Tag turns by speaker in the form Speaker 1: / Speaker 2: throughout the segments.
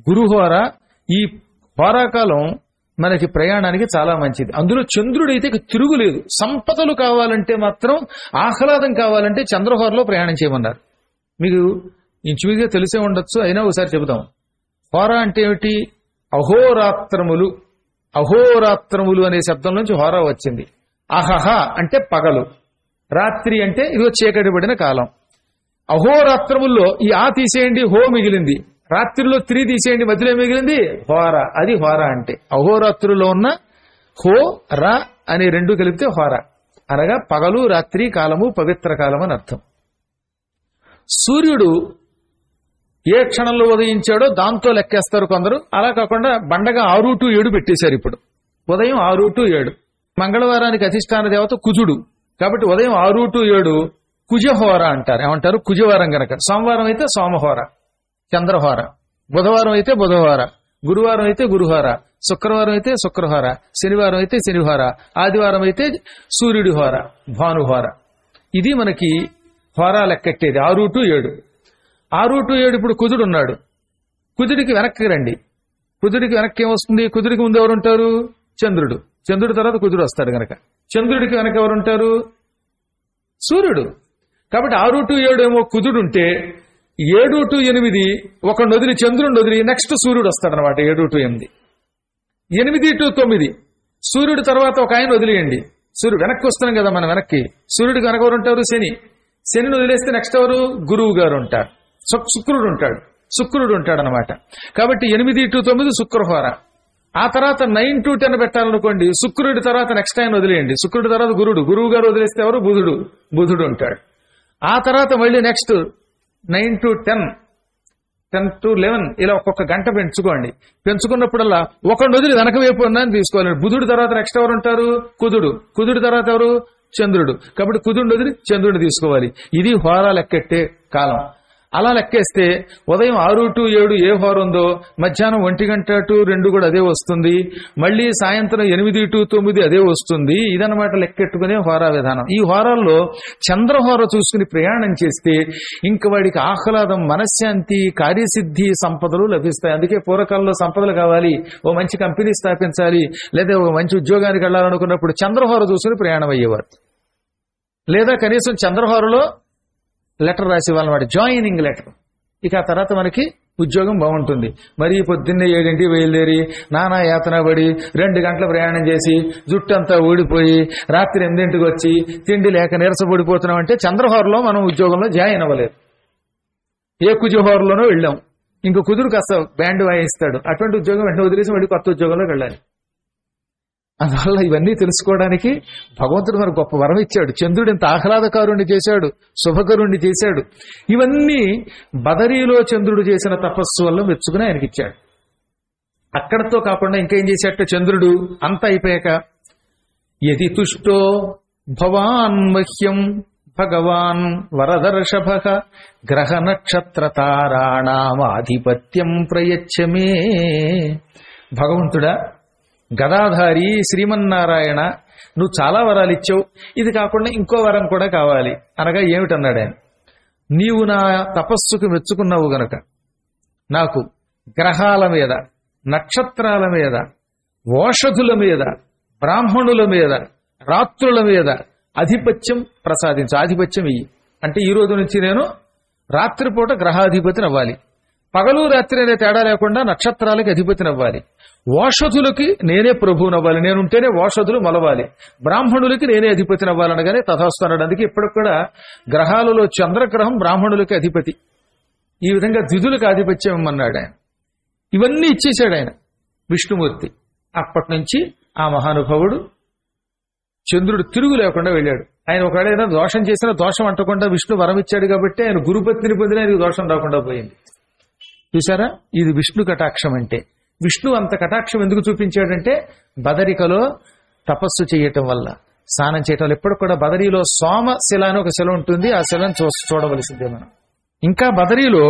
Speaker 1: గురుహోర. ఈ హోరాకాలం మనకి ప్రయాణానికి చాలా మంచిది. అందులో చంద్రుడైతే తిరుగులేదు. సంపదలు కావాలంటే మాత్రం, ఆహ్లాదం కావాలంటే చంద్రహోరలో ప్రయాణం చేయమన్నారు. మీకు ఇంచుమిగా తెలిసే ఉండొచ్చు, అయినా ఒకసారి చెబుతాం. హోర అంటే ఏమిటి? అహోరాత్రములు. అహోరాత్రములు అనే శబ్దం నుంచి హోరా వచ్చింది. అహహ అంటే పగలు, రాత్రి అంటే ఇదిగో చీకటి పడిన కాలం. అహోరాత్రముల్లో ఈ ఆ తీసేయండి, హో మిగిలింది. రాత్రిలో 3 తీసేయండి, మధ్యలో మిగిలింది హోర. అది హోర అంటే. అహోరాత్రుల్లో ఉన్న హో రా అనే 2 కలిపితే హోర, అనగా పగలు రాత్రి కాలము, పవిత్ర కాలం అని అర్థం. సూర్యుడు ఏ క్షణంలో ఉదయించాడో దాంతో లెక్కేస్తారు కొందరు. అలా కాకుండా బండగా 6 to 7 పెట్టేశారు. ఇప్పుడు ఉదయం 6 to 7. మంగళవారానికి అధిష్టాన దేవత కుజుడు కాబట్టి ఉదయం 6 to 7 కుజహోర అంటారు. ఏమంటారు? కుజవారం గనక. సోమవారం అయితే సోమహోర, చంద్రహోర. బుధవారం అయితే బుధహోర, గురువారం అయితే గురుహోర, శుక్రవారం అయితే శుక్రహోర, శనివారం అయితే శనిహోర, ఆదివారం అయితే సూర్యుడి హోర, భానుహోర. ఇది మనకి హోరా లెక్కెట్టేది 6 to 7. 6 to 7 ఇప్పుడు కుజుడు ఉన్నాడు. కుజుడికి వెనక్కి రండి. కుజుడికి వెనక్కి ఏమొస్తుంది? కుజుడికి ముందు ఎవరుంటారు? చంద్రుడు. చంద్రుడి తర్వాత కుజుడు వస్తాడు గనక. చంద్రుడికి వెనక ఎవరుంటారు? సూర్యుడు. కాబట్టి 6 to 7 ఏమో కుజుడు ఉంటే 7 to 8 ఒకడు వదిలి, చంద్రుడిని వదిలి నెక్స్ట్ సూర్యుడు వస్తాడనమాట. 7 to 8. 8 to 9 సూర్యుడు తర్వాత ఒక ఆయన వదిలేయండి. సూర్యుడు వెనక్కి వస్తున్నాం కదా మనం వెనక్కి. సూర్యుడికి వెనక ఎవరు ఉంటారు? శని. శనిని వదిలేస్తే నెక్స్ట్ ఎవరు? గురువు గారు ఉంటారు. శుక్రుడు ఉంటాడు. శుక్రుడు ఉంటాడనమాట. కాబట్టి 8 to 9 శుక్రహోర. ఆ తర్వాత 9 to 10 పెట్టాలనుకోండి. శుక్రుడి తర్వాత నెక్స్ట్ ఆయన వదిలేయండి. శుక్రుడి తర్వాత గురువు గారు వదిలేస్తే ఎవరు? బుధుడు ఉంటాడు. ఆ తర్వాత మళ్ళీ నెక్స్ట్ 9 to 10, 10 to 11 ఇలా ఒక్కొక్క గంట పెంచుకోండి. పెంచుకున్నప్పుడల్లా ఒకటి వదిలి వెనక వైపు ఉన్నాయని తీసుకోవాలి. బుధుడి తర్వాత నెక్స్ట్ ఎవరు ఉంటారు? కుజుడు తర్వాత ఎవరు? చంద్రుడు. కాబట్టి కుజుడిని వదిలి చంద్రుడిని తీసుకోవాలి. ఇది హోరా లెక్కెట్టే కాలం. అలా లెక్కేస్తే ఉదయం 6 to 7 ఏ హోర ఉందో మధ్యాహ్నం 1 గంట to 2 కూడా అదే వస్తుంది. మళ్ళీ సాయంత్రం 8 to 9 అదే వస్తుంది. ఇదన్నమాట లెక్కెట్టుకునే హోరా విధానం. ఈ హోరాల్లో చంద్రహోర చూసుకుని ప్రయాణం చేస్తే ఇంక వాడికి ఆహ్లాదం, మనశ్శాంతి, కార్యసిద్ధి, సంపదలు లభిస్తాయి. అందుకే పూర్వకాలంలో సంపదలు కావాలి, ఓ మంచి కంపెనీ స్థాపించాలి, లేదా ఓ మంచి ఉద్యోగానికి వెళ్ళాలనుకున్నప్పుడు చంద్రహోర చూసుకుని ప్రయాణం అయ్యేవారు. లేదా కనీసం చంద్రహోరలో లెటర్ రాసి వాళ్ళమాట, జాయినింగ్ లెటర్. ఇక ఆ తర్వాత మనకి ఉద్యోగం బాగుంటుంది. మరి పొద్దున్నే 7 బయలుదేరి నానా యాతన పడి 2 గంటల ప్రయాణం చేసి జుట్టంతా ఊడిపోయి రాత్రి 8 వచ్చి తిండి లేక నీరసపడిపోతున్నాం అంటే చంద్రహోరలో మనం ఉద్యోగంలో జాయిన్ అవ్వలేదు. ఏ కుజహోరలోనో వెళ్ళాం. ఇంకో కుదురు కాస్త బ్యాండ్ వాయిస్తాడు. అటువంటి ఉద్యోగం వెంటనే వదిలేసి మళ్ళీ కొత్త ఉద్యోగంలోకి వెళ్ళాలి. అందువల్ల ఇవన్నీ తెలుసుకోవడానికి భగవంతుడు మనకు గొప్ప వరం ఇచ్చాడు. చంద్రుడు ఇంత ఆహ్లాదకారుణ్ణి చేశాడు, శుభకరుణ్ణి చేశాడు. ఇవన్నీ బదరీలో చంద్రుడు చేసిన తపస్సు వల్ల మెచ్చుకుని ఆయనకి ఇచ్చాడు. అక్కడతో కాకుండా ఇంకేం చేశాట చంద్రుడు? అంత అయిపోయాక యది తుష్టో భవాన్ మహ్యం భగవాన్ వరదర్షభ గ్రహ నక్షత్ర తారాణామాధిపత్యం ప్రయచ్చమే. భగవంతుడా, గదాధారి శ్రీమన్నారాయణ, నువ్వు చాలా వరాలు ఇచ్చావు, ఇది కాకుండా ఇంకో వరం కూడా కావాలి. అనగా ఏమిటన్నాడు ఆయన? నీవు నా తపస్సుకు మెచ్చుకున్నావు గనక నాకు గ్రహాల మీద, నక్షత్రాల మీద, ఓషధుల మీద, బ్రాహ్మణుల మీద, రాత్రుల మీద ఆధిపత్యం ప్రసాదించు. ఆధిపత్యం ఇయ్యి అంటే ఈ రోజు నుంచి నేను రాత్రిపూట గ్రహాధిపతిని అవ్వాలి. పగలు రాత్రి అనే తేడా లేకుండా నక్షత్రాలకి అధిపతిని అవ్వాలి. ఓషధులకి నేనే ప్రభువునవ్వాలి. నేనుంటేనే ఓషధులు మొలవాలి. బ్రాహ్మణులకి నేనే అధిపతిని అవ్వాలనగానే తథాస్తున్నాడు. అందుకే ఇప్పటికి కూడా గ్రహాలలో చంద్రగ్రహం బ్రాహ్మణులకి అధిపతి. ఈ విధంగా ద్విధులకు ఆధిపత్యం ఇమ్మన్నాడు ఆయన. ఇవన్నీ ఇచ్చేశాడు ఆయన విష్ణుమూర్తి. అప్పటి నుంచి ఆ మహానుభావుడు చంద్రుడు తిరుగు లేకుండా వెళ్ళాడు. ఆయన ఒకవేళ ఏదైనా దోషం చేసినా దోషం అంటకుండా విష్ణు వరం ఇచ్చాడు కాబట్టి ఆయన గురుపత్నిని పొందిన ఆయనకు దోషం రాకుండా పోయింది. చూసారా, ఇది విష్ణు కటాక్షం అంటే. విష్ణు అంత కటాక్షం ఎందుకు చూపించాడంటే బదరికలో తపస్సు చేయటం వల్ల, స్నానం చేయటం వల్ల. ఎప్పుడు కూడా బదరీలో సోమశిల అని ఒక శిల ఉంటుంది. ఆ శిలను చూడవలసిందే మనం. ఇంకా బదరీలో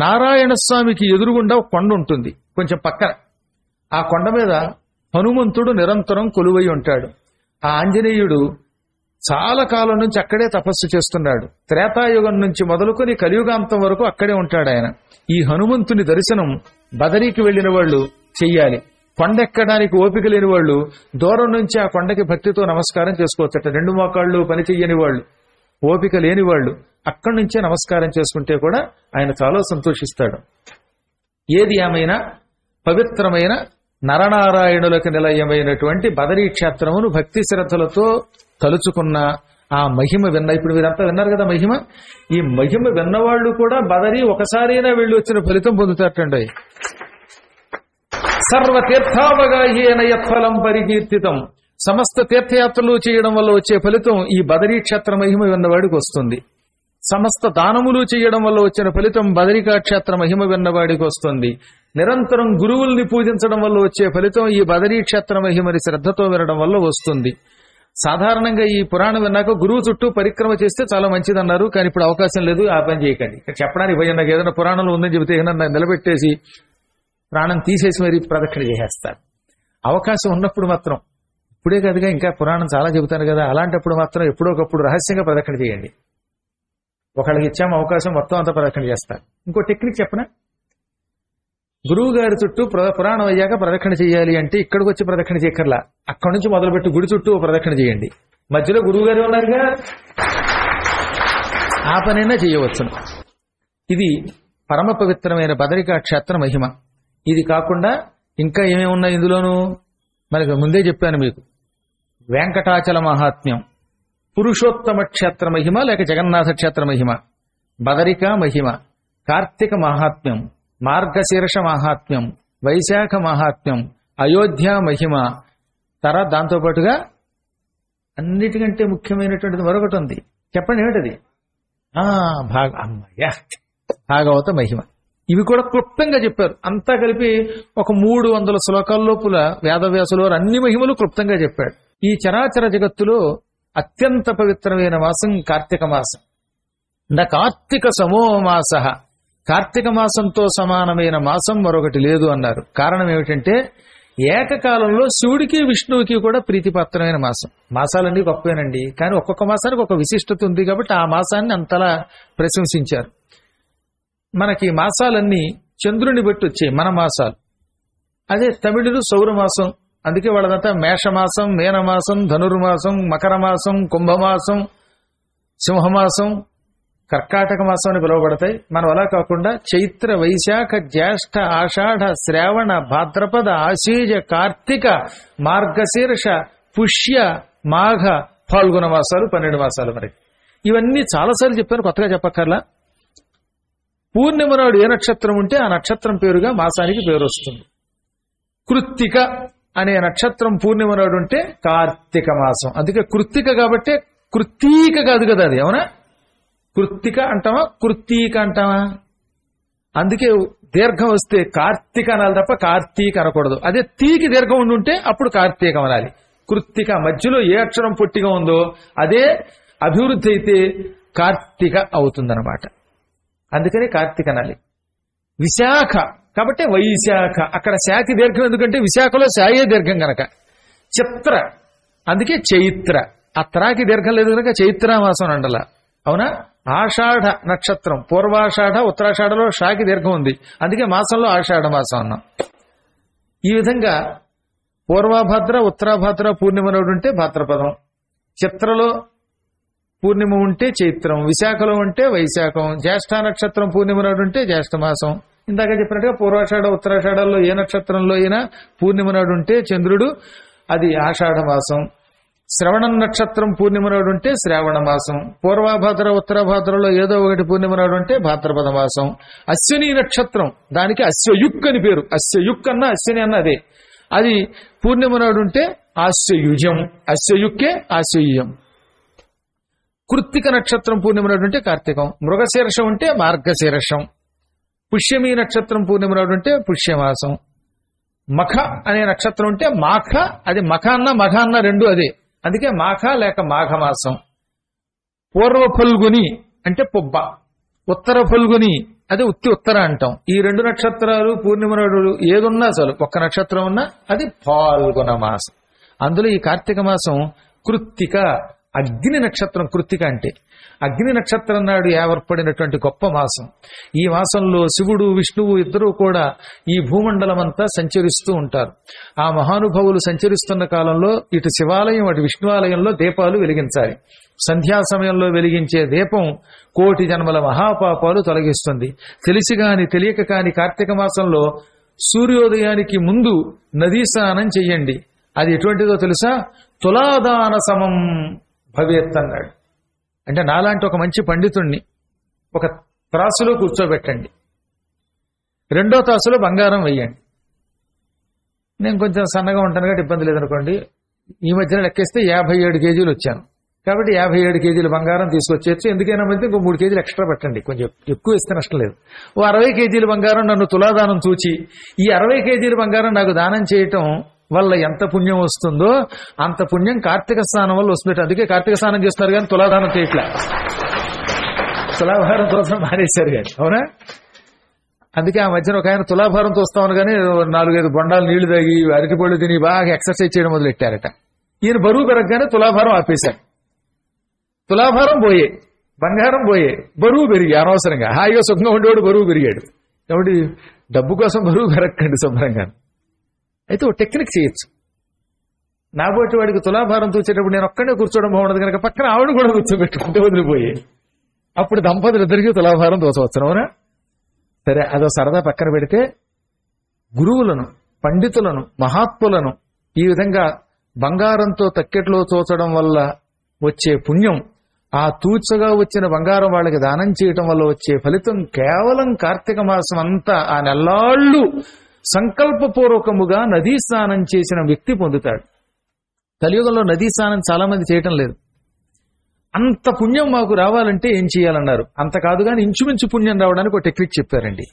Speaker 1: నారాయణ స్వామికి ఎదురుగుండా ఒక కొండ ఉంటుంది కొంచెం పక్కన. ఆ కొండ మీద హనుమంతుడు నిరంతరం కొలువై ఉంటాడు. ఆ ఆంజనేయుడు చాలా కాలం నుంచి అక్కడే తపస్సు చేస్తున్నాడు. త్రేతాయుగం నుంచి మొదలుకొని కలియుగాంతం వరకు అక్కడే ఉంటాడు ఆయన. ఈ హనుమంతుని దర్శనం బదరీకి వెళ్లిన వాళ్ళు చెయ్యాలి. కొండెక్కడానికి ఓపిక లేని వాళ్ళు దూరం నుంచి ఆ కొండకి భక్తితో నమస్కారం చేసుకోవచ్చట. 2 మోకాళ్ళు పని చెయ్యని వాళ్ళు, ఓపిక లేని వాళ్ళు అక్కడి నుంచే నమస్కారం చేసుకుంటే కూడా ఆయన చాలా సంతోషిస్తాడు. ఏది ఏమైనా పవిత్రమైన నరనారాయణులకు నిలయమైనటువంటి బదరీ క్షేత్రమును భక్తి శ్రద్ధలతో తలుచుకున్న ఆ మహిమ విన్న, ఇప్పుడు మీరంతా విన్నారు కదా మహిమ, ఈ మహిమ విన్నవాళ్లు కూడా బదరీ ఒకసారైనా వెళ్ళి వచ్చిన ఫలితం పొందుతారటండి. సర్వతీర్థావగాహేన యత్ఫలం పరికీర్తితం, సమస్త తీర్థయాత్రలు చేయడం వల్ల వచ్చే ఫలితం ఈ బదరీ క్షేత్ర మహిమ విన్నవాడికి వస్తుంది. సమస్త దానములు చేయడం వల్ల వచ్చిన ఫలితం బదరికా క్షేత్ర మహిమ విన్నవాడికి వస్తుంది. నిరంతరం గురువుల్ని పూజించడం వల్ల వచ్చే ఫలితం ఈ బదరీ క్షేత్ర మహిమని శ్రద్ధతో వినడం వల్ల వస్తుంది. సాధారణంగా ఈ పురాణం విన్నాక గురువు చుట్టూ పరిక్రమ చేస్తే చాలా మంచిదన్నారు. కానీ ఇప్పుడు అవకాశం లేదు, ఆ పని చేయకండి. ఇక్కడ చెప్పడానికి పోయి నాకు ఏదైనా పురాణంలో ఉందని చెబితే ఏదైనా నిలబెట్టేసి ప్రాణం తీసేసి మరీ ప్రదక్షిణ చేసేస్తారు. అవకాశం ఉన్నప్పుడు మాత్రం, ఇప్పుడే కనుక ఇంకా పురాణం చాలా చెబుతాను కదా, అలాంటప్పుడు మాత్రం ఎప్పుడోకప్పుడు రహస్యంగా ప్రదక్షిణ చేయండి. ఒకళ్ళకి ఇచ్చాము అవకాశం, మొత్తం అంతా ప్రదక్షిణ చేస్తారు. ఇంకో టెక్నిక్ చెప్పనా, గురువు గారి చుట్టూ పురాణం అయ్యాక ప్రదక్షిణ చేయాలి అంటే ఇక్కడికి వచ్చి ప్రదక్షిణ చేయక్కర్లా, అక్కడి నుంచి మొదలుపెట్టి గుడి చుట్టూ ప్రదక్షిణ చేయండి. మధ్యలో గురువు గారు ఉన్నారుగా, ఆ పనైనా చేయవచ్చును. ఇది పరమ పవిత్రమైన బదరికా క్షేత్ర మహిమ. ఇది కాకుండా ఇంకా ఏమేమి ఉన్నాయి ఇందులోనూ మనకి ముందే చెప్పాను మీకు. వెంకటాచల మహాత్మ్యం, పురుషోత్తమ క్షేత్ర మహిమ లేక జగన్నాథ క్షేత్ర మహిమ, బదరికా మహిమ, కార్తీక మహాత్మ్యం, మార్గశీర్ష మహాత్మ్యం, వైశాఖ మహాత్మ్యం, అయోధ్య మహిమ. దాంతోపాటుగా అన్నిటికంటే ముఖ్యమైనటువంటిది మరొకటి ఉంది, చెప్పండి ఏమిటది? భాగవత మహిమ. ఇవి కూడా క్లుప్తంగా చెప్పారు. అంతా కలిపి ఒక 300 శ్లోకాల లోపల వేదవ్యాసులు వారు అన్ని మహిమలు క్లుప్తంగా చెప్పాడు. ఈ చరాచర జగత్తులో అత్యంత పవిత్రమైన మాసం కార్తీక మాసం. కార్తీక సమో మాస, కార్తీక మాసంతో సమానమైన మాసం మరొకటి లేదు అన్నారు. కారణం ఏమిటంటే ఏకకాలంలో శివుడికి విష్ణువుకి కూడా ప్రీతిపాత్రమైన మాసం. మాసాలన్నీ గొప్పవేనండి, కానీ ఒక్కొక్క మాసానికి ఒక విశిష్టత ఉంది కాబట్టి ఆ మాసాన్ని అంతలా ప్రశంసించారు. మనకి మాసాలన్నీ చంద్రుని బట్టి వచ్చాయి మన మాసాలు. అదే తమిళులు సౌరమాసం, అందుకే వాళ్ళదంతా మేషమాసం, మీనమాసం, ధనుర్మాసం, మకర మాసం, కుంభమాసం, సింహమాసం, కర్కాటక మాసం అని పిలువబడతాయి. మనం అలా కాకుండా చైత్ర, వైశాఖ, జ్యేష్ఠ, ఆషాఢ, శ్రావణ, భాద్రపద, ఆశ్వీజ, కార్తీక, మార్గశీర్ష, పుష్య, మాఘ, ఫాల్గుణ మాసాలు 12 మాసాలు. మరి ఇవన్నీ చాలాసార్లు చెప్పాను, కొత్తగా చెప్పక్కర్లా. పూర్ణిమ నాడు ఏ నక్షత్రం ఉంటే ఆ నక్షత్రం పేరుగా మాసానికి పేరు వస్తుంది. కృత్తిక అనే నక్షత్రం పూర్ణిమ నాడు ఉంటే కార్తీక మాసం. అందుకే కృత్తిక కాబట్టి కృత్తీక కాదు కదా అది, అవునా? కృత్తిక అంటావా, కృత్తీక అంటావా? అందుకే దీర్ఘం వస్తే కార్తీక అనాలి తప్ప కార్తీక అనకూడదు. అదే తీకి దీర్ఘం ఉండుంటే అప్పుడు కార్తీకం అనాలి. కృత్తిక మధ్యలో ఏ అక్షరం పొట్టిగా ఉందో అదే అభివృద్ధి అయితే కార్తీక అవుతుందన్నమాట. అందుకని కార్తీక అనాలి. విశాఖ కాబట్టి వైశాఖ, అక్కడ శాఖి దీర్ఘం ఎందుకంటే విశాఖలో శాయే దీర్ఘం కనుక. చిత్ర అందుకే చైత్ర, ఆ త్రాకి దీర్ఘం లేదు కనుక చైత్రమాసం అండల, అవునా? ఆషాఢ నక్షత్రం, పూర్వాషాఢ ఉత్తరాషాఢలో షాకి దీర్ఘం ఉంది, అందుకే మాసంలో ఆషాఢ మాసం అన్నాం. ఈ విధంగా పూర్వభద్ర, ఉత్తరాభద్ర పూర్ణిమ నాడు ఉంటే భాద్రపదం, చిత్రలో పూర్ణిమ ఉంటే చైత్రం, విశాఖలో ఉంటే వైశాఖం, జ్యేష్ఠ నక్షత్రం పూర్ణిమ నాడు ఉంటే జ్యేష్ఠమాసం. ఇందాక చెప్పినట్టుగా పూర్వాషాఢ ఉత్తరాషాఢాల్లో ఏ నక్షత్రంలో అయినా పూర్ణిమ నాడు ఉంటే చంద్రుడు, అది ఆషాఢ మాసం. శ్రవణం నక్షత్రం పూర్ణిమ నాడు ఉంటే శ్రావణ మాసం. పూర్వభద్ర ఉత్తరభద్రలో ఏదో ఒకటి పూర్ణిమ నాడు ఉంటే భాద్రపద మాసం. అశ్విని నక్షత్రం, దానికి అశ్వయుక్ అని పేరు. అశ్వయుక్ అన్న అశ్విని అన్న అదే, అది పూర్ణిమ నాడు ఉంటే ఆశ్వయుజం, అశ్వయుక్కే ఆశ్వయుజం. కృత్తిక నక్షత్రం పూర్ణిమ నాడు ఉంటే కార్తీకం, మృగశీర్షం ఉంటే మార్గశీర్షం, పుష్యమి నక్షత్రం పూర్ణిమ నాడు ఉంటే పుష్యమాసం, మఖ అనే నక్షత్రం ఉంటే మాఘ, అది మఖ అన్న మఘ అన్న రెండు అదే, అందుకే మాఘ లేక మాఘమాసం. పూర్వ ఫల్గుని అంటే పుబ్బ, ఉత్తర ఫల్గుని అది ఉత్తర అంటాం. ఈ 2 నక్షత్రాలు పూర్ణిమ నాడు ఏదున్నా చాలు, ఒక్క నక్షత్రం ఉన్నా అది ఫాల్గుణ మాసం. అందులో ఈ కార్తీక మాసం కృత్తిక అగ్ని నక్షత్రం కృత్తిక అంటే. అగ్ని నక్షత్రం నాడు ఏర్పడినటువంటి గొప్ప మాసం. ఈ మాసంలో శివుడు విష్ణువు ఇద్దరూ కూడా ఈ భూమండలం అంతా సంచరిస్తూ ఉంటారు. ఆ మహానుభావులు సంచరిస్తున్న కాలంలో ఇటు శివాలయం అటు విష్ణువాలయంలో దీపాలు వెలిగించాలి. సంధ్యా సమయంలో వెలిగించే దీపం కోటి జన్మల మహాపాపాలు తొలగిస్తుంది. తెలిసి కాని తెలియక కాని కార్తీక మాసంలో సూర్యోదయానికి ముందు నదీ స్నానం చెయ్యండి. అది ఎటువంటిదో తెలుసా? తులాదాన సమం భవేత్ అన్నాడు. అంటే నాలాంటి ఒక మంచి పండితుణ్ణి ఒక త్రాసులో కూర్చోబెట్టండి, రెండో త్రాసులో బంగారం వెయ్యండి. నేను కొంచెం సన్నగా ఉంటాను కాబట్టి ఇబ్బంది లేదనుకోండి. ఈ మధ్యన లెక్కేస్తే 57 కేజీలు వచ్చాను కాబట్టి 57 కేజీల బంగారం తీసుకొచ్చేచ్చు. ఎందుకైనా మధ్య ఇంకో 3 కేజీలు ఎక్స్ట్రా పెట్టండి, కొంచెం ఎక్కువ ఇస్తే నష్టం లేదు. ఓ 60 కేజీల బంగారం నన్ను తులాదానం చూచి ఈ 60 కేజీల బంగారం నాకు దానం చేయటం వల్ల ఎంత పుణ్యం వస్తుందో అంత పుణ్యం కార్తీక స్నానం వల్ల వస్తుంది. అందుకే కార్తీక స్నానం చేస్తున్నారు కానీ తులాదానం చేయట్లే, తులాభారం తోసడం మానేశారు కానీ. అవునా? అందుకే ఆ మధ్యన ఒక ఆయన తులాభారం తోస్తామని కానీ 4-5 బొండాలు నీళ్లు తాగి అరటిపళ్ళు తిని బాగా ఎక్సర్సైజ్ చేయడం మొదలెట్టారట. ఈయన బరువు పెరగగానే తులాభారం ఆపేశారు. తులాభారం పోయే, బంగారం పోయే, బరువు పెరిగి అనవసరంగా హాయిగా సుఖంగా ఉండేవాడు బరువు పెరిగాడు. కాబట్టి డబ్బు కోసం బరువు పెరగకండి శుభ్రంగా. అయితే ఓ టెక్నిక్ చేయొచ్చు. నాబోటి వాడికి తులాభారం తూచేటప్పుడు నేను ఒక్కడే కూర్చోవడం బాగుండదు కనుక పక్కన ఆవిడ కూడా కూర్చోబెట్టుకుంటే వదిలిపోయి అప్పుడు దంపతులు ఇద్దరికి తులాభారం తోసవచ్చు. అవునా? సరే, అదో సరదా పక్కన పెడితే గురువులను, పండితులను, మహాత్ములను ఈ విధంగా బంగారంతో తక్కెట్లో తోచడం వల్ల వచ్చే పుణ్యం, ఆ తూచగా వచ్చిన బంగారం వాళ్ళకి దానం చేయటం వల్ల వచ్చే ఫలితం కేవలం కార్తీక మాసం అంతా ఆ నెల్లాళ్ళు సంకల్పపూర్వకముగా నదీ స్నానం చేసిన వ్యక్తి పొందుతాడు. కలియుగంలో నదీ స్నానం చాలా మంది చేయటం లేదు. అంత పుణ్యం మాకు రావాలంటే ఏం చేయాలన్నారు. అంత కాదు కానీ ఇంచుమించు పుణ్యం రావడానికి ఒక టెక్నిక్ చెప్పారండి.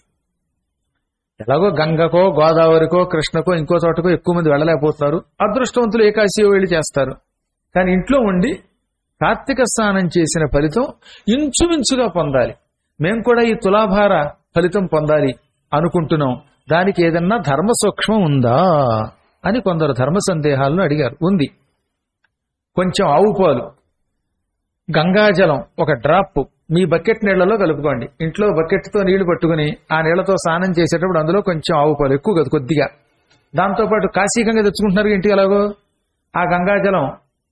Speaker 1: ఎలాగో గంగకో గోదావరికో కృష్ణకో ఇంకో చోటకో ఎక్కువ మంది వెళ్ళలేకపోతున్నారు. అదృష్టవంతులు ఏకాశియో వెళ్ళి చేస్తారు. కానీ ఇంట్లో ఉండి కార్తీక స్నానం చేసిన ఫలితం ఇంచుమించుగా పొందాలి. మేము కూడా ఈ తులాభార ఫలితం పొందాలి అనుకుంటున్నాం. దానికి ఏదన్నా ధర్మ సూక్ష్మం ఉందా అని కొందరు ధర్మ సందేహాలను అడిగారు. ఉంది. కొంచెం ఆవు పాలు, గంగాజలం ఒక డ్రాప్ మీ బకెట్ నీళ్లలో కలుపుకోండి. ఇంట్లో బకెట్తో నీళ్లు పట్టుకుని ఆ నీళ్లతో స్నానం చేసేటప్పుడు అందులో కొంచెం ఆవు పాలు, ఎక్కువ కదా, కొద్దిగా. దాంతోపాటు కాశీ గంగ తెచ్చుకుంటున్నారు ఇంటికి, ఎలాగో ఆ గంగాజలం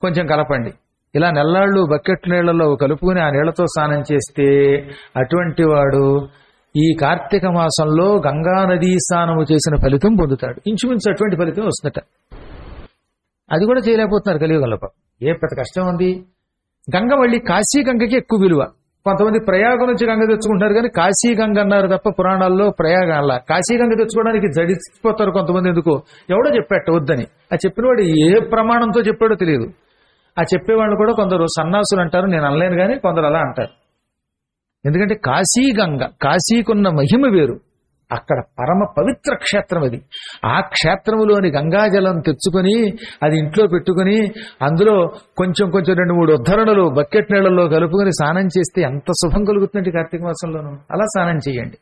Speaker 1: కొంచెం కలపండి. ఇలా నెల్లాళ్ళు బకెట్ నీళ్లలో కలుపుకుని ఆ నీళ్లతో స్నానం చేస్తే అటువంటి వాడు ఈ కార్తీక మాసంలో గంగా నదీ స్నానము చేసిన ఫలితం పొందుతాడు. ఇంచుమించు అటువంటి ఫలితం వస్తుందట. అది కూడా చేయలేకపోతున్నారు కలియుగంలో. ఏ పెద్ద కష్టం ఉంది. గంగ మళ్ళీ కాశీ గంగకి ఎక్కువ విలువ. కొంతమంది ప్రయాగం నుంచి గంగ తెచ్చుకుంటారు కానీ కాశీ గంగ అన్నారు తప్ప పురాణాల్లో ప్రయాగ అలా. కాశీ గంగ తెచ్చుకోవడానికి జడిసిపోతారు కొంతమంది. ఎందుకో ఎవడో చెప్పాట వద్దని. ఆ చెప్పినవాడు ఏ ప్రమాణంతో చెప్పాడో తెలియదు. ఆ చెప్పేవాళ్ళు కూడా కొందరు సన్నాసులు అంటారు, నేను అనలేను కానీ కొందరు అలా అంటారు. ఎందుకంటే కాశీ గంగ, కాశీకున్న మహిమ వేరు. అక్కడ పరమ పవిత్ర క్షేత్రం అది. ఆ క్షేత్రములోని గంగాజలం తెచ్చుకొని అది ఇంట్లో పెట్టుకుని అందులో కొంచెం 2-3 ఉద్ధరణలు బకెట్ నీళ్లలో కలుపుకొని స్నానం చేస్తే ఎంత శుభం కలుగుతుందంటే కార్తీక మాసంలోనూ. అలా స్నానం చేయండి.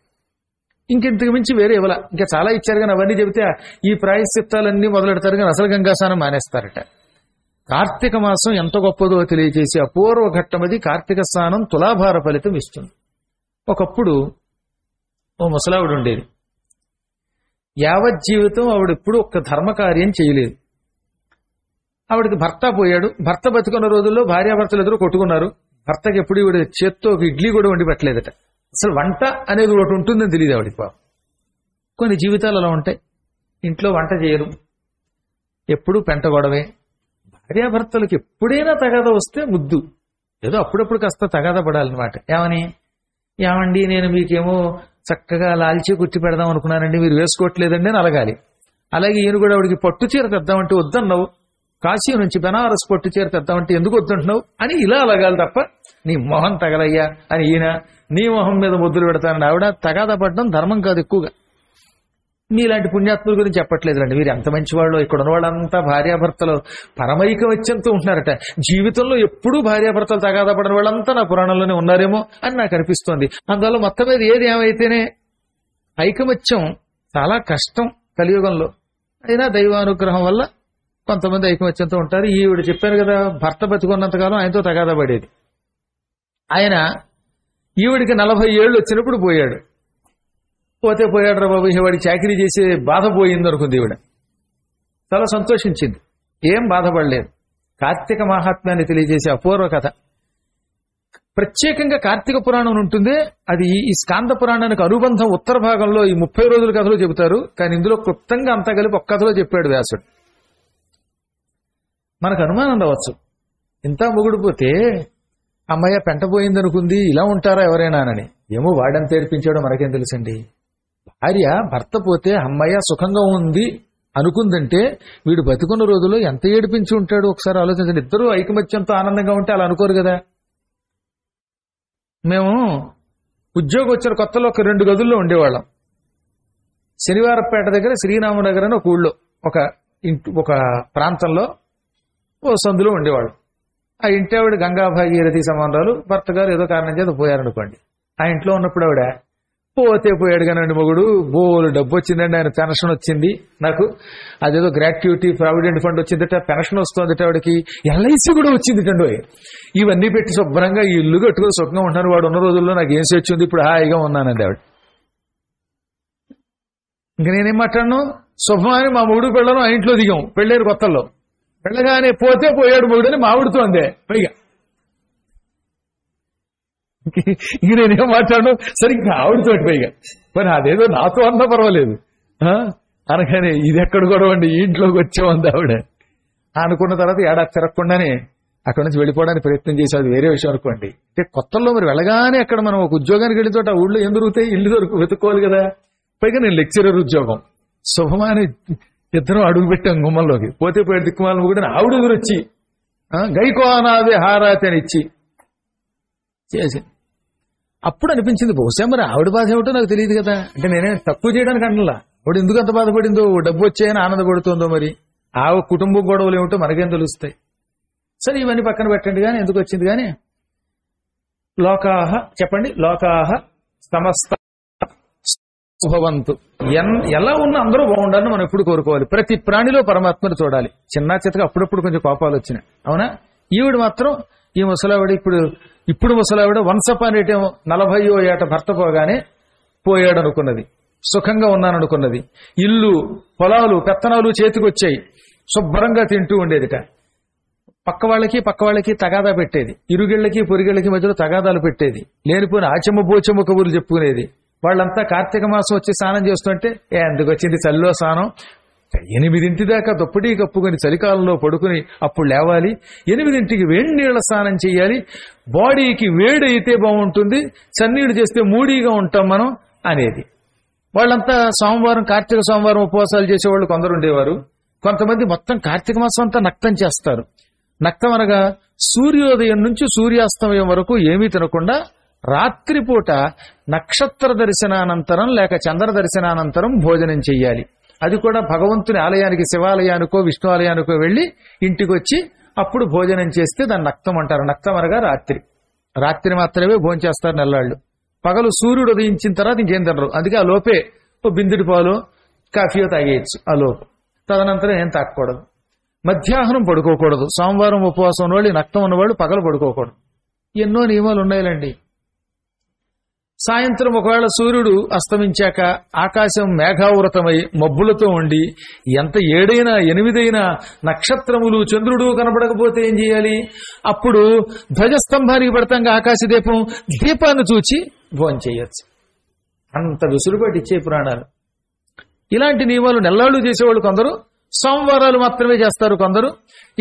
Speaker 1: ఇంకెంతకు మించి వేరే ఇవ్వాల. ఇంకా చాలా ఇచ్చారు కానీ అవన్నీ చెబితే ఈ ప్రాయశ్చిత్తాలన్నీ మొదలెడతారు కానీ అసలు గంగా స్నానం మానేస్తారట. కార్తీక మాసం ఎంత గొప్పదో తెలియజేసి అపూర్వ ఘట్టం అది. కార్తీక స్నానం తులాభార ఫలితం ఇస్తుంది. ఒకప్పుడు ఓ ముసలావిడ ఉండేది. యావత్ జీవితం ఆవిడెప్పుడు ఒక్క ధర్మకార్యం చేయలేదు. ఆవిడకి భర్త పోయాడు. భర్త బతికున్న రోజుల్లో భార్యాభర్తలు ఎదురు కొట్టుకున్నారు. భర్తకి ఎప్పుడు ఈవిడ చేత్తో ఒక ఇడ్లీ కూడా వండి పెట్టలేదట. అసలు వంట అనేది ఒకటి ఉంటుందని తెలియదు ఆవిడికి. పాపం కొన్ని జీవితాలు అలా ఉంటాయి. ఇంట్లో వంట చేయరు, ఎప్పుడూ పెంట గొడవే. భార్యాభర్తలకు ఎప్పుడైనా తగాదా వస్తే ముద్దు, ఏదో అప్పుడప్పుడు కాస్త తగాదా పడాలన్నమాట. ఏమండి నేను మీకేమో చక్కగా లాల్చి కుట్టి పెడదాం అనుకున్నానండి, మీరు వేసుకోవట్లేదండి అని అలగాలి. అలాగే ఈయన కూడా ఆవిడికి పట్టు చీర తెద్దామంటే వద్దన్నావు, కాశీ నుంచి బెనారస్ పట్టు చీర తెద్దామంటే ఎందుకు వద్దంటున్నావు అని ఇలా అలగాలి తప్ప నీ మొహం తగలయ్యా అని ఈయన నీ మొహం మీద ముద్దులు పెడతానని ఆవిడ తగాదా పడడం ధర్మం కాదు. ఎక్కువగా మీలాంటి పుణ్యాత్ముల గురించి చెప్పట్లేదులండి. మీరు ఎంత మంచివాళ్ళు. ఇక్కడ ఉన్న వాళ్ళంతా భార్యాభర్తలు పరమైకమత్యంతో ఉంటున్నారట. జీవితంలో ఎప్పుడూ భార్యాభర్తలు తగాదా పడిన వాళ్ళంతా నా పురాణంలోనే ఉన్నారేమో అని నాకు అనిపిస్తోంది. అందువల్ల మొత్తం మీద ఏది ఏమైతేనే ఐకమత్యం చాలా కష్టం కలియుగంలో. అయినా దైవానుగ్రహం వల్ల కొంతమంది ఐకమత్యంతో ఉంటారు. ఈవిడ చెప్పాను కదా, భర్త బతికున్నంతకాలం ఆయనతో తగాదా పడేది. ఆయన ఈవిడికి 40 ఏళ్ళు వచ్చినప్పుడు పోయాడు. పోతే పోయాడు రా బాబు, వాడికి చాకరీ చేసే బాధ పోయింది అనుకుంది ఈవిడ. చాలా సంతోషించింది, ఏం బాధపడలేదు. కార్తీక మహాత్మ్యాన్ని తెలియజేసే అపూర్వ కథ. ప్రత్యేకంగా కార్తీక పురాణం ఉంటుంది, అది ఈ స్కాంద పురాణానికి అనుబంధం. ఉత్తర భాగంలో ఈ 30 రోజుల కథలో చెబుతారు, కానీ ఇందులో క్లుప్తంగా అంతా కలిపి ఒక్క కథలో చెప్పాడు వ్యాసుడు. మనకు అనుమానం రావచ్చు, ఇంత మొగుడు పోతే అమ్మయ్య పెంట పోయిందనుకుంది, ఇలా ఉంటారా ఎవరైనానని. ఏమో వాడని తెరిపించాడో మనకేం తెలుసండి. భార్య భర్త పోతే అమ్మయ్య సుఖంగా ఉంది అనుకుందంటే వీడు బతికున్న రోజుల్లో ఎంత ఏడిపించి ఉంటాడు ఒకసారి ఆలోచించండి. ఇద్దరు ఐకమత్యంతో ఆనందంగా ఉంటే అలా అనుకోరు కదా. మేము ఉద్యోగం వచ్చిన కొత్తలో ఒక 2 గదుల్లో ఉండేవాళ్ళం. శనివారపేట దగ్గర శ్రీరామనగర్ అని ఒక ఊళ్ళో ఒక ప్రాంతంలో ఓ సందులో ఉండేవాళ్ళం. ఆ ఇంటి ఆవిడ గంగా భాగీరథి సంబంధాలు, భర్త గారు ఏదో కారణం చేత పోయారనుకోండి. ఆ ఇంట్లో ఉన్నప్పుడు ఆవిడ పోతే పోయాడు కానండి మొగుడు, బోలు డబ్బు వచ్చిందండి, ఆయన పెన్షన్ వచ్చింది, నాకు అదేదో గ్రాట్యుటీ ప్రావిడెంట్ ఫండ్ వచ్చిందట, పెన్షన్ వస్తుంది ఆవిడకి, ఎల్ఐసి కూడా వచ్చిందిటండి. ఇవన్నీ పెట్టి శుభ్రంగా ఈ ఇల్లు కట్టుకుని సుఖంగా ఉంటాను. వాడు ఉన్న రోజుల్లో నాకు ఏం వచ్చింది, ఇప్పుడు హాయిగా ఉన్నానండి ఆవిడ. ఇంక నేనేం మాట్లాడను, శుభమని మా మొగుడు పిల్లలు ఆ ఇంట్లో దిగాం పెళ్ళేరు కొత్తల్లో. వెళ్ళగానే పోతే పోయాడు మొగుడు అని మావిడుతూ అందే పైగా. ఇంక నేనేం మాట్లాడను, సరిగ్గా ఆవిడతోటి పైగా. మరి అదేదో నాతో అన్నా పర్వాలేదు అనగానే ఇది ఎక్కడ గొడవండి, ఈ ఇంట్లోకి వచ్చామంది ఆవిడ. అనుకున్న తర్వాత ఏడాది తిరగకుండానే అక్కడి నుంచి వెళ్ళిపోవడానికి ప్రయత్నం చేసేది వేరే విషయం అనుకోండి. అంటే కొత్తల్లో మరి వెళ్ళగానే అక్కడ మనం ఒక ఉద్యోగానికి వెళ్ళిన చోట ఆ ఊళ్ళో ఏం దొరుకుతాయి, ఇల్లు వెతుక్కోవాలి కదా. పైగా నేను లెక్చరర్ ఉద్యోగం. శుభమాని ఇద్దరం అడుగు పెట్టాం గుమ్మంలోకి. పోతే పోయే దిక్కుమాలను కూడా ఆవిడ ఎదురొచ్చి గైకోనాది హారాతి అని ఇచ్చి చేసి అప్పుడు అనిపించింది, బహుశా మరి ఆవిడ బాధ ఏమిటో నాకు తెలియదు కదా. అంటే నేనేం తక్కువ చేయడానికి అనలా, ఆవిడ ఎందుకు అంత బాధపడిందో, డబ్బు వచ్చాయని ఆనందపడుతుందో, మరి ఆ కుటుంబ గొడవలు ఏమిటో మనకేం తెలుస్తాయి. సరే ఇవన్నీ పక్కన పెట్టండి, కానీ ఎందుకు వచ్చింది కానీ లోకాహ చెప్పండి. లోకాహ సమస్త భవంతు, ఎలా ఉన్నా అందరూ బాగుండాలని మనం ఎప్పుడు కోరుకోవాలి. ప్రతి ప్రాణిలో పరమాత్మను చూడాలి. చిన్న చిత్తగా అప్పుడప్పుడు కొంచెం కోపాలు వచ్చినాయి, అవునా. ఈవిడ మాత్రం ఈ ముసలావిడ ఇప్పుడు ముసలావిడ వన్సపానేటేమో 40వ ఏట భర్త పోగానే పోయాడు అనుకున్నది, సుఖంగా ఉన్నాననుకున్నది. ఇల్లు పొలాలు పెత్తనాలు చేతికొచ్చాయి, శుభ్రంగా తింటూ ఉండేదిట. పక్క వాళ్ళకి తగాదా పెట్టేది, ఇరుగిళ్ళకి పొరిగిళ్ళకి మధ్యలో తగాదాలు పెట్టేది, లేనిపోయిన ఆచమ్మ బోచమ్మ కబుర్లు చెప్పుకునేది. వాళ్ళంతా కార్తీక మాసం వచ్చి స్నానం చేస్తుంటే ఎందుకు వచ్చింది చలిలో స్నానం, 8 దాకా దుప్పటి కప్పుకొని చలికాలంలో పడుకుని అప్పుడు లేవాలి, 8ంటికి వేడి నీళ్ల స్నానం చేయాలి, బాడీకి వేడైతే బాగుంటుంది, చన్నీళ్ళు చేస్తే మూడీగా ఉంటాం మనం అనేది. వాళ్ళంతా కార్తీక సోమవారం ఉపవాసాలు చేసేవాళ్ళు కొందరు ఉండేవారు. కొంతమంది మొత్తం కార్తీక మాసం అంతా నక్తం చేస్తారు. నక్తం అనగా సూర్యోదయం నుంచి సూర్యాస్తమయం వరకు ఏమీ తినకుండా రాత్రిపూట నక్షత్ర దర్శనానంతరం లేక చంద్ర దర్శనానంతరం భోజనం చెయ్యాలి. అది కూడా భగవంతుని ఆలయానికి, శివాలయానికో విష్ణు ఆలయానికో వెళ్లి ఇంటికి వచ్చి అప్పుడు భోజనం చేస్తే దాన్ని నక్తం అంటారు. నక్తం అనగా రాత్రి మాత్రమే భోజనం చేస్తారు నెల్లాళ్ళు. పగలు సూర్యుడు ఉదయించిన తర్వాత ఇంకేం తినరు. అందుకే ఆ లోపే బిందుడి పాలు కాఫీయో తాగేయచ్చు ఆ లోపు. తదనంతరం ఏం తాగకూడదు. మధ్యాహ్నం పడుకోకూడదు. సోమవారం ఉపవాసం ఉన్నవాళ్ళు, నక్తం ఉన్నవాళ్ళు పగలు పడుకోకూడదు. ఎన్నో నియమాలు ఉన్నాయిలండి. సాయంత్రం ఒకవేళ సూర్యుడు అస్తమించాక ఆకాశం మేఘావృతమై మబ్బులతో ఉండి ఎంత 7 8 నక్షత్రములు చంద్రుడు కనబడకపోతే ఏం చేయాలి? అప్పుడు ధ్వజస్తంభానికి పెడతాం ఆకాశ దీపాన్ని చూచి భోజనం చేయొచ్చు. అంత విసులుబాటు ఇచ్చే పురాణాలు. ఇలాంటి నియమాలు నెల్లాళ్ళు చేసేవాళ్ళు కొందరు, సోమవారాలు మాత్రమే చేస్తారు కొందరు.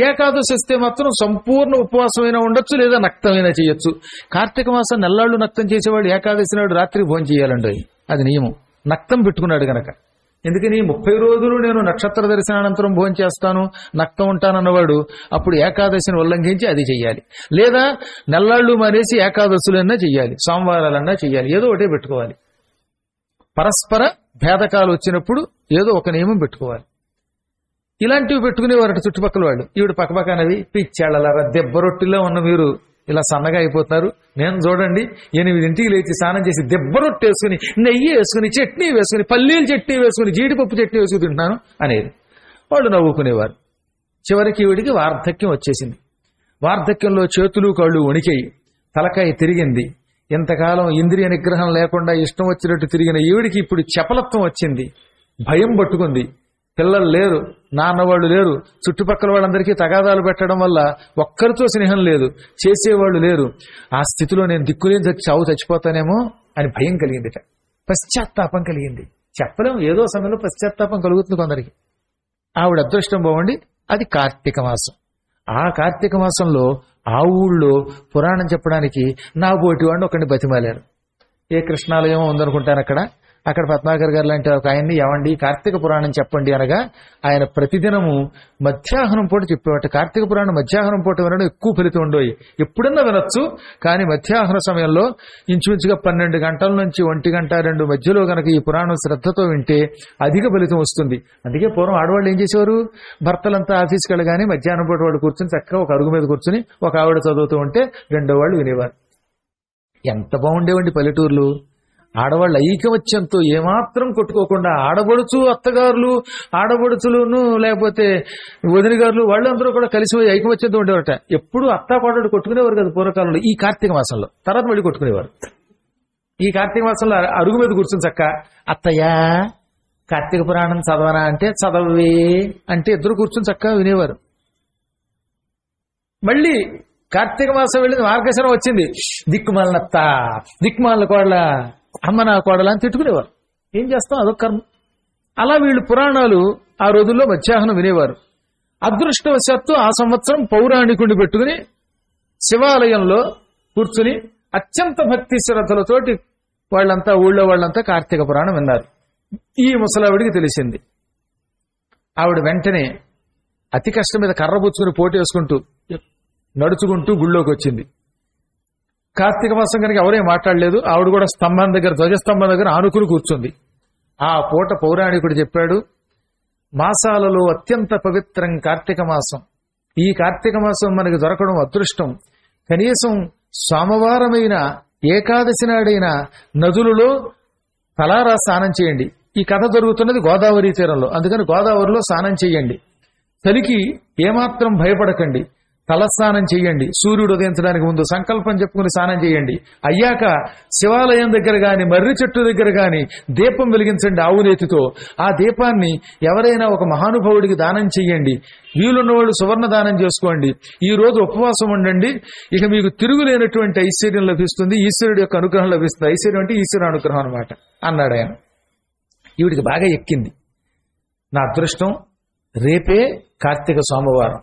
Speaker 1: ఏకాదశి వస్తే మాత్రం సంపూర్ణ ఉపవాసమైనా ఉండొచ్చు, లేదా నక్తమైనా చేయొచ్చు. కార్తీక మాసం నెల్లాళ్ళు నక్తం చేసేవాళ్ళు ఏకాదశి నాడు రాత్రి భోజనం చేయాలండి, అది నియమం. నక్తం పెట్టుకున్నాడు గనక. ఎందుకని 30 రోజులు నేను నక్షత్ర దర్శనానంతరం భోజనం చేస్తాను, నక్తం ఉంటానన్నవాడు అప్పుడు ఏకాదశిని ఉల్లంఘించి అది చెయ్యాలి. లేదా నెల్లాళ్ళు మానేసి ఏకాదశులన్నా చెయ్యాలి, సోమవారాలన్నా చెయ్యాలి, ఏదో ఒకటే పెట్టుకోవాలి. పరస్పర భేదకాలు వచ్చినప్పుడు ఏదో ఒక నియమం పెట్టుకోవాలి. ఇలాంటివి పెట్టుకునేవారట చుట్టుపక్కల వాళ్ళు. ఈవిడ పక్కపక్కనవి పిచ్చాళ్ళలారా దెబ్బరొట్టిలో ఉన్న మీరు ఇలా సన్నగా అయిపోతున్నారు. నేను చూడండి 8ంటికి లేచి స్నానం చేసి దెబ్బరొట్టి వేసుకుని, నెయ్యి వేసుకుని, చట్నీ వేసుకుని, పల్లీలు చట్నీ వేసుకుని, జీడిపప్పు చట్నీ వేసుకుని తింటున్నాను అనేది వాళ్ళు నవ్వుకునేవారు. చివరికి ఈవిడికి వార్ధక్యం వచ్చేసింది. వార్ధక్యంలో చేతులు కాళ్ళు వణికాయి, తలకాయ తిరిగింది. ఇంతకాలం ఇంద్రియ నిగ్రహం లేకుండా ఇష్టం వచ్చినట్టు తిరిగిన ఈవిడికి ఇప్పుడు చపలత్వం వచ్చింది. భయం పట్టుకుంది. పిల్లలు లేరు, నాన్నవాళ్ళు లేరు, చుట్టుపక్కల వాళ్ళందరికీ తగాదాలు పెట్టడం వల్ల ఒక్కరితో స్నేహం లేదు, చేసేవాళ్ళు లేరు. ఆ స్థితిలో నేను దిక్కులేని చావు చచ్చిపోతానేమో అని భయం కలిగిందిట. పశ్చాత్తాపం కలిగింది. చెప్పలేం, ఏదో సమయంలో పశ్చాత్తాపం కలుగుతుంది కొందరికి. ఆవిడ అదృష్టం బాగుండి అది కార్తీక మాసం. ఆ కార్తీక మాసంలో ఆ ఊళ్ళో పురాణం చెప్పడానికి నా బోటి వాడిని ఒకరిని బతిమాలారు. ఏ కృష్ణాలయం ఉందనుకుంటాను అక్కడ పద్మాకర్ గారు లాంటి ఒక ఆయన్ని ఏమండి కార్తీక పురాణం చెప్పండి అనగా ఆయన ప్రతిదినము మధ్యాహ్నం పూట చెప్పేవాట. కార్తీక పురాణం మధ్యాహ్నం పూట వినడం ఎక్కువ ఫలితం ఉండోయి. ఎప్పుడన్నా వినొచ్చు, కానీ మధ్యాహ్న సమయంలో ఇంచుమించుగా 12 గంటల నుంచి 1 గంట 2 మధ్యలో గనక ఈ పురాణం శ్రద్ధతో వింటే అధిక ఫలితం వస్తుంది. అందుకే పూర్వం ఆడవాళ్ళు ఏం చేసేవారు, భర్తలంతా ఆఫీస్కి వెళ్ళగానే మధ్యాహ్నం పూట వాడు కూర్చుని చక్కగా ఒక అరుగు మీద కూర్చుని ఒక ఆవిడ చదువుతూ ఉంటే రెండో వాళ్ళు వినేవారు. ఎంత బాగుండేవండి పల్లెటూర్లు. ఆడవాళ్ళ ఐకమత్యంతో ఏమాత్రం కొట్టుకోకుండా ఆడబడుచు అత్తగారులు, ఆడబడుచులును లేకపోతే వదినగారులు వాళ్ళందరూ కూడా కలిసిపోయి ఐకమత్యంతో ఉండేవారట. ఎప్పుడు అత్తా కోడలు కొట్టుకునేవారు కదా పూర్వకాలంలో. ఈ కార్తీక మాసంలో తర్వాత మళ్ళీ కొట్టుకునేవారు. ఈ కార్తీక మాసంలో అరుగు మీద కూర్చుని చక్క అత్తయ్యా కార్తీక పురాణం చదవనా అంటే చదవే అంటే ఇద్దరు కూర్చుని చక్కగా వినేవారు. మళ్ళీ కార్తీక మాసం వెళ్ళింది, మార్గశిరం వచ్చింది, దిక్కుమాలనత్త దిక్కుమాల కోడల అమ్మ నా కోడల అని తిట్టుకునేవారు. ఏం చేస్తాం, అదొక కర్మ. అలా వీళ్ళు పురాణాలు ఆ రోజుల్లో మధ్యాహ్నం వినేవారు. అదృష్టవశాత్తు ఆ సంవత్సరం పౌరాణికుడిని పెట్టుకుని శివాలయంలో కూర్చుని అత్యంత భక్తి శ్రద్ధలతోటి వాళ్ళంతా ఊళ్ళో వాళ్ళంతా కార్తీక పురాణం విన్నారు. ఈ ముసలావిడికి తెలిసింది. ఆవిడ వెంటనే అతి కష్టం మీద కర్ర పుచ్చుకుని పోటేసుకుంటూ నడుచుకుంటూ గుళ్ళోకి వచ్చింది. కార్తీక మాసం కనుక ఎవరేం మాట్లాడలేదు. ఆవిడ కూడా స్తంభం దగ్గర, ధ్వజస్తంభం దగ్గర ఆనుకుని కూర్చుంది. ఆ పూట పౌరాణికుడు చెప్పాడు, మాసాలలో అత్యంత పవిత్రం కార్తీక మాసం. ఈ కార్తీక మాసం మనకి దొరకడం అదృష్టం. కనీసం సోమవారమైన ఏకాదశి నాడైన నదులలో తలారా స్నానం చేయండి. ఈ కథ జరుగుతున్నది గోదావరి తీరంలో, అందుకని గోదావరిలో స్నానం చేయండి. చలికి ఏమాత్రం భయపడకండి, తలస్నానం చేయండి. సూర్యుడు ఉదయించడానికి ముందు సంకల్పం చెప్పుకుని స్నానం చేయండి. అయ్యాక శివాలయం దగ్గర గాని మర్రి చెట్టు దగ్గర గాని దీపం వెలిగించండి ఆవునేతితో. ఆ దీపాన్ని ఎవరైనా ఒక మహానుభావుడికి దానం చెయ్యండి. వీలున్నవాళ్ళు సువర్ణ దానం చేసుకోండి. ఈ రోజు ఉపవాసం ఉండండి. ఇక మీకు తిరుగులేనటువంటి ఐశ్వర్యం లభిస్తుంది, ఈశ్వరుడి యొక్క అనుగ్రహం లభిస్తుంది. ఐశ్వర్యం అంటే ఈశ్వరు అనుగ్రహం అనమాట అన్నాడు ఆయన. ఈవిడికి బాగా ఎక్కింది. నా అదృష్టం, రేపే కార్తీక సోమవారం.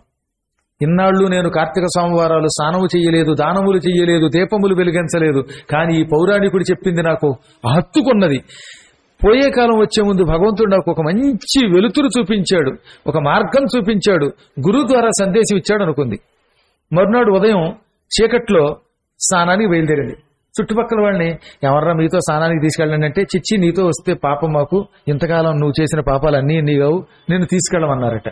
Speaker 1: ఇన్నాళ్ళు నేను కార్తీక సోమవారాలు స్నానము చెయ్యలేదు, దానములు చెయ్యలేదు, దీపములు వెలిగించలేదు. కానీ ఈ పౌరాణికుడు చెప్పింది నాకు హత్తుకున్నది. పోయే కాలం వచ్చే ముందు భగవంతుడు నాకు ఒక మంచి వెలుతురు చూపించాడు, ఒక మార్గం చూపించాడు, గురువు ద్వారా సందేశం ఇచ్చాడు అనుకుంది. మరునాడు ఉదయం చీకట్లో స్నానానికి బయలుదేరింది. చుట్టుపక్కల వాళ్ళని, ఎవర్రా మీతో స్నానానికి తీసుకెళ్ళండి అంటే, చిచ్చి నీతో వస్తే పాపం మాకు, ఇంతకాలం నువ్వు చేసిన పాపాలు అన్నీ కావు, నిన్ను తీసుకెళ్ళమన్నారట.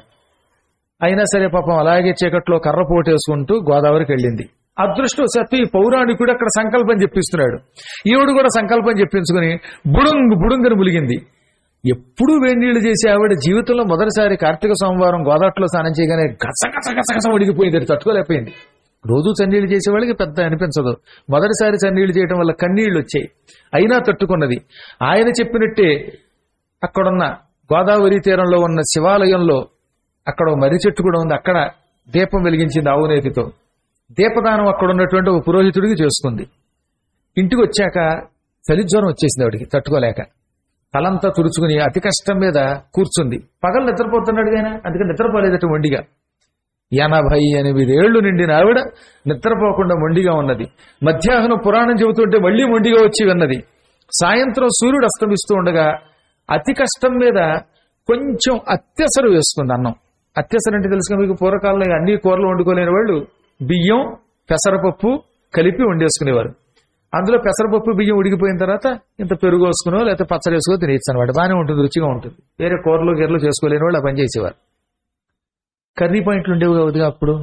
Speaker 1: అయినా సరే పాపం అలాగే చీకట్లో కర్ర పోటేసుకుంటూ గోదావరికి వెళ్ళింది. అదృష్టవశాత్తు ఈ పౌరాణికుడు అక్కడ సంకల్పం చెప్పిస్తున్నాడు. ఈవిడు కూడా సంకల్పం చెప్పించుకుని బుడుంగుని ములిగింది. ఎప్పుడూ వేడినీళ్లు చేసే ఆవిడ జీవితంలో మొదటిసారి కార్తీక సోమవారం గోదాట్లో స్నానం చేయగానే గసగస ఉడికిపోయింది, తట్టుకోలేకపోయింది. రోజు చన్నీళ్లు చేసేవాళ్ళకి పెద్ద అనిపించదు, మొదటిసారి చన్నీళ్లు చేయడం వల్ల కన్నీళ్లు వచ్చాయి. అయినా తట్టుకున్నది. ఆయన చెప్పినట్టే అక్కడున్న గోదావరి తీరంలో ఉన్న శివాలయంలో అక్కడ మర్రి చెట్టు కూడా ఉంది, అక్కడ దీపం వెలిగించింది ఆవునేతితో. దీపదానం అక్కడ ఉన్నటువంటి ఒక పురోహితుడికి చేసుకుంది. ఇంటికి వచ్చాక చలి జ్వరం వచ్చేసింది ఆవిడికి తట్టుకోలేక. తలంతా తుడుచుకుని అతి కష్టం మీద కూర్చుంది. పగలు నిద్రపోతున్నాడు ఆయన, అందుకని నిద్రపోలేదట మొండిగా. 88 ఏళ్లు నిండిన ఆవిడ నిద్రపోకుండా మొండిగా ఉన్నది. మధ్యాహ్నం పురాణం చెబుతుంటే మళ్లీ మొండిగా వచ్చి విన్నది. సాయంత్రం సూర్యుడు అస్తమిస్తూ ఉండగా అతి కష్టం మీద కొంచెం అత్యసరు వేసుకుంది అన్నం. అత్యసరు అంటే తెలుసుగా మీకు, పూర్వకాలంలో అన్ని కూరలు వండుకోలేని వాళ్ళు బియ్యం పెసరపప్పు కలిపి వండేసుకునేవారు. అందులో పెసరపప్పు బియ్యం ఉడికిపోయిన తర్వాత ఇంత పెరుగు వేసుకునో లేకపోతే పచ్చడి వేసుకుని తినేచ్చు అనమాట. బాగానే ఉంటుంది, రుచిగా ఉంటుంది. వేరే కూరలు గిర్రలు చేసుకోలేని వాళ్ళు ఆ పని చేసేవారు. కర్రీ పాయింట్లు ఉండేవి కాదుగా అప్పుడు,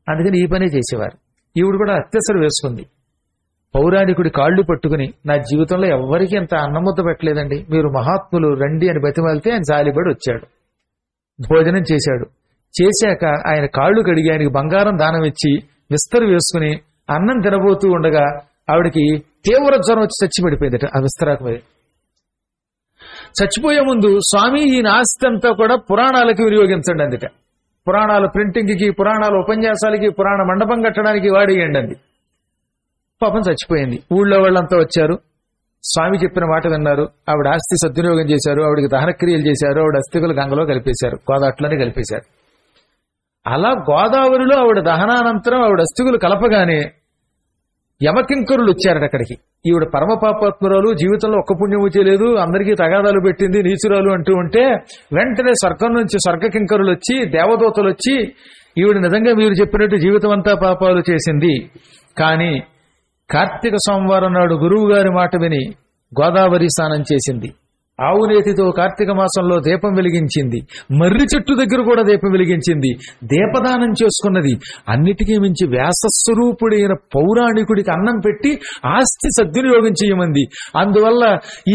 Speaker 1: అందుకని ఈ పనే చేసేవారు. ఈవిడ కూడా అత్యసరు వేసుకుంది. పౌరాణికుడి కాళ్ళు పట్టుకుని, నా జీవితంలో ఎవ్వరికీ ఎంత అన్నముద్ద పెట్టలేదండి, మీరు మహాత్ములు రండి అని బతిమాలితే ఆయన జాలిపడి వచ్చాడు. భోజనం చేశాడు. చేశాక ఆయన కాళ్ళు కడిగి ఆయనకి బంగారం దానం ఇచ్చి విస్తరు వేసుకుని అన్నం తినబోతూ ఉండగా ఆవిడికి తీవ్ర జ్వరం వచ్చి చచ్చిపడిపోయిందట ఆ విస్తరాకు మీద. చచ్చిపోయే ముందు స్వామి ఈ ఆస్తి అంతా కూడా పురాణాలకి వినియోగించండి అందుట. పురాణాల ప్రింటింగ్కి, పురాణాల ఉపన్యాసాలకి, పురాణ మండపం కట్టడానికి వాడేయండి అంది. పాపం చచ్చిపోయింది. ఊళ్ళో వాళ్ళంతా వచ్చారు, స్వామి చెప్పిన మాట విన్నారు, ఆవిడ ఆస్తి సద్వినియోగం చేశారు, ఆవిడకి దహనక్రియలు చేశారు, ఆవిడ అస్థికలు గంగలో కలిపేశారు, గోదాట్లోనే కలిపేశారు. అలా గోదావరిలో ఆవిడ దహనానంతరం ఆవిడ అస్థికులు కలపగానే యమకింకరులు వచ్చారట అక్కడికి. ఈవిడ పరమ పాపాత్మురాలు, జీవితంలో ఒక్క పుణ్యము చేయలేదు, అందరికీ తగాదాలు పెట్టింది, నీచురాలు అంటూ ఉంటే వెంటనే స్వర్గం నుంచి స్వర్గకింకరులు వచ్చి, దేవదూతలు వచ్చి ఈవిడ నిజంగా మీరు చెప్పినట్టు జీవితం అంతా పాపాలు చేసింది, కానీ కార్తీక సోమవారం నాడు గురువు గారి మాట విని గోదావరి స్నానం చేసింది, ఆవు నేతితో కార్తీక మాసంలో దీపం వెలిగించింది, మర్రి చెట్టు దగ్గర కూడా దీపం వెలిగించింది, దీపదానం చేసుకున్నది, అన్నిటికీ మించి వ్యాసస్వరూపుడైన పౌరాణికుడికి అన్నం పెట్టి ఆస్తి సద్వినియోగం చేయమంది. అందువల్ల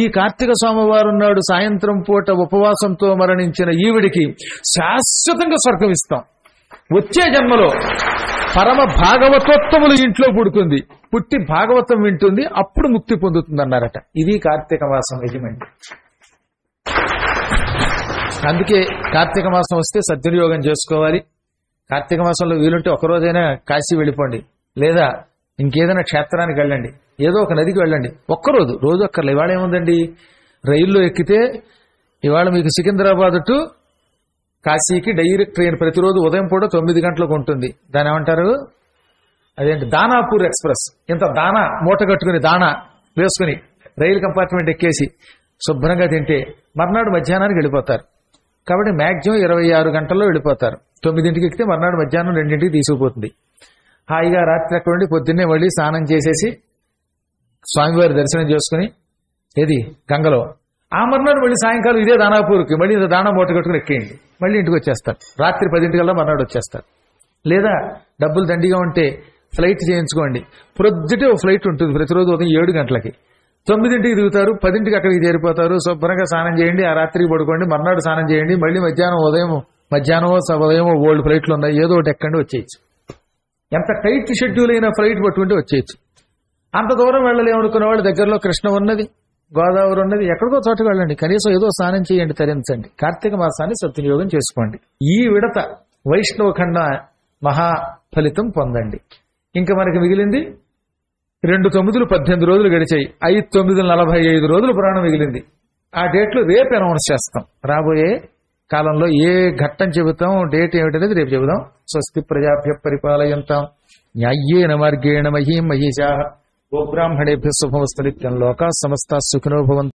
Speaker 1: ఈ కార్తీక సోమవారం నాడు సాయంత్రం పూట ఉపవాసంతో మరణించిన ఈవిడికి శాశ్వతంగా స్వర్గం ఇస్తాం. వచ్చే జన్మలో పరమ భాగవతోత్తములు ఇంట్లో పుడుతుంది, పుట్టి భాగవతం వింటుంది, అప్పుడు ముక్తి పొందుతుంది అన్నారట. ఇది కార్తీక మాసం యజమండి. అందుకే కార్తీక మాసం వస్తే సద్వినియోగం చేసుకోవాలి. కార్తీక మాసంలో వీలుంటే ఒకరోజైనా కాశీ వెళ్ళిపోండి, లేదా ఇంకేదైనా క్షేత్రానికి వెళ్ళండి, ఏదో ఒక నదికి వెళ్ళండి. ఒక్కరోజు, రోజు అక్కర్లే. ఇవాళ ఏముందండి, రైల్లో ఎక్కితే ఇవాళ మీకు సికింద్రాబాద్ టు కాశీకి డైరెక్ట్ ట్రైన్ ప్రతిరోజు ఉదయం పూట 9 గంటలకు ఉంటుంది. దాని ఏమంటారు, అదేంటి, దానాపూర్ ఎక్స్ప్రెస్. ఇంత దానా మూట కట్టుకుని దానా వేసుకుని రైలు కంపార్ట్మెంట్ ఎక్కేసి శుభ్రంగా తింటే మర్నాడు మధ్యాహ్నానికి వెళ్ళిపోతారు. కాబట్టి మ్యాక్సిమం 26 గంటల్లో వెళ్ళిపోతారు. 9ంటికి ఎక్కితే మర్నాడు మధ్యాహ్నం 2ంటికి తీసుకుపోతుంది. హాయిగా రాత్రి అక్కడ ఉండి పొద్దున్నే మళ్ళీ స్నానం చేసేసి స్వామివారి దర్శనం చేసుకుని ఏది గంగలో, ఆ మర్నాడు మళ్ళీ సాయంకాలం ఇదే దానాపూర్కి మళ్ళీ దానా మూట కట్టుకుని ఎక్కేయండి, మళ్ళీ ఇంటికి వచ్చేస్తారు. రాత్రి 10ంటికల్లా మర్నాడు వచ్చేస్తారు. లేదా డబ్బులు దండిగా ఉంటే ఫ్లైట్ చేయించుకోండి. ప్రొద్దుటే ఒక ఫ్లైట్ ఉంటుంది ప్రతిరోజు ఉదయం 7 గంటలకి. 9ంటికి దిగుతారు, 10ంటికి అక్కడికి చేరిపోతారు. శుభ్రంగా స్నానం చేయండి, ఆ రాత్రికి పడుకోండి, మర్నాడు స్నానం చేయండి, మళ్ళీ మధ్యాహ్నం ఉదయం ఓల్డ్ ఫ్లైట్లు ఉన్నాయి, ఏదో ఒకటి ఎక్కండి వచ్చేయచ్చు. ఎంత టైట్ షెడ్యూల్ అయినా ఫ్లైట్ పట్టుకుంటే వచ్చేయచ్చు. అంత దూరం వెళ్ళలేమనుకున్న వాళ్ళు దగ్గరలో కృష్ణ ఉన్నది, గోదావరి ఉన్నది, ఎక్కడికో చోటకి వెళ్ళండి, కనీసం ఏదో స్నానం చేయండి, తరించండి. కార్తీక మాసాన్ని సద్వినియోగం చేసుకోండి. ఈ విడత వైష్ణవ ఖండ మహా ఫలితం పొందండి. ఇంకా మనకి మిగిలింది 2 9 18 రోజులు గడిచాయి. 5 9 45 రోజులు పురాణం మిగిలింది. ఆ డేట్లు రేపు అనౌన్స్ చేస్తాం. రాబోయే కాలంలో ఏ ఘట్టం చెబుతాం, డేట్ ఏమిటనేది రేపు చెబుదాం. స్వస్తి ప్రజాభ్య పరిపాలయంతాం న్యాయేన మార్గేణ మహీం మహీషాః గోబ్రాహ్మణేభ్యః శుభమస్తు నిత్యం. లోకాః సమస్తాః సుఖినో భవంతు.